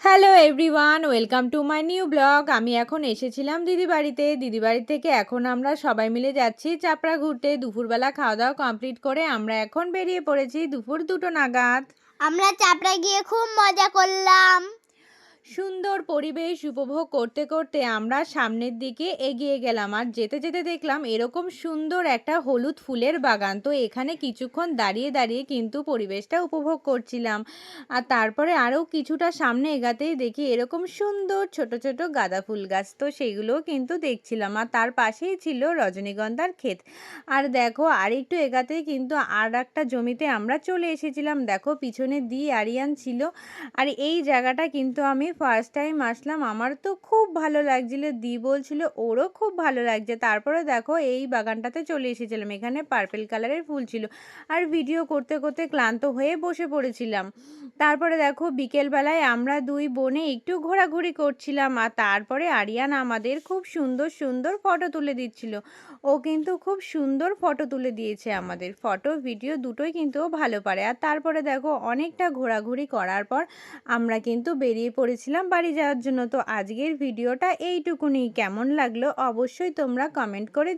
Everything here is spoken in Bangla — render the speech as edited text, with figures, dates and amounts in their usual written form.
Hello everyone, welcome to my new blog. আমি এখন এসেছিলাম দিদি বাড়িতে। দিদি বাড়ি থেকে এখন আমরা সবাই মিলে যাচ্ছি চাপড়া ঘুরতে। দুপুরবেলা খাওয়া দাওয়া কমপ্লিট করে আমরা এখন বেরিয়ে পড়েছি দুপুর 2টো নাগাদ। আমরা চাপড়ায় গিয়ে খুব মজা করলাম। সুন্দর পরিবেশ উপভোগ করতে করতে আমরা সামনের দিকে এগিয়ে গেলাম, আর যেতে যেতে দেখলাম এরকম সুন্দর একটা হলুদ ফুলের বাগান। তো এখানে কিছুক্ষণ দাঁড়িয়ে দাঁড়িয়ে কিন্তু পরিবেশটা উপভোগ করছিলাম। আর তারপরে আরও কিছুটা সামনে এগাতেই দেখি এরকম সুন্দর ছোট ছোট গাঁদা ফুল গাছ, তো সেইগুলোও কিন্তু দেখছিলাম। আর তার পাশেই ছিল রজনীগন্ধার ক্ষেত। আর দেখো আর একটু এগাতেই কিন্তু আর একটা জমিতে আমরা চলে এসেছিলাম। দেখো পিছনে আরিয়ান ছিল। আর এই জায়গাটা কিন্তু আমি ফার্স্ট টাইম আসলাম, আমার তো খুব ভালো লাগছিল। বলছিল ওরও খুব ভালো লাগছে। তারপরে দেখো এই বাগানটাতে চলে এসেছিলাম, এখানে পার্পেল কালারের ফুল ছিল। আর ভিডিও করতে করতে ক্লান্ত হয়ে বসে পড়েছিলাম। তারপরে দেখো বিকেলবেলায় আমরা দুই বোনে একটু ঘোরাঘুরি করছিলাম। আর তারপরে আরিয়ান আমাদের খুব সুন্দর সুন্দর ফটো তুলে দিচ্ছিল। ও কিন্তু খুব সুন্দর ফটো তুলে দিয়েছে আমাদের। ফটো ভিডিও দুটোই কিন্তু ও ভালো পারে। আর তারপরে দেখো অনেকটা ঘোরাঘুরি করার পর আমরা কিন্তু বেরিয়ে পড়েছিলাম বাড়ি যাওয়ার জন্য। তো আজকের ভিডিওটা এইটুকুনি। কেমন লাগলো অবশ্যই তোমরা কমেন্ট করে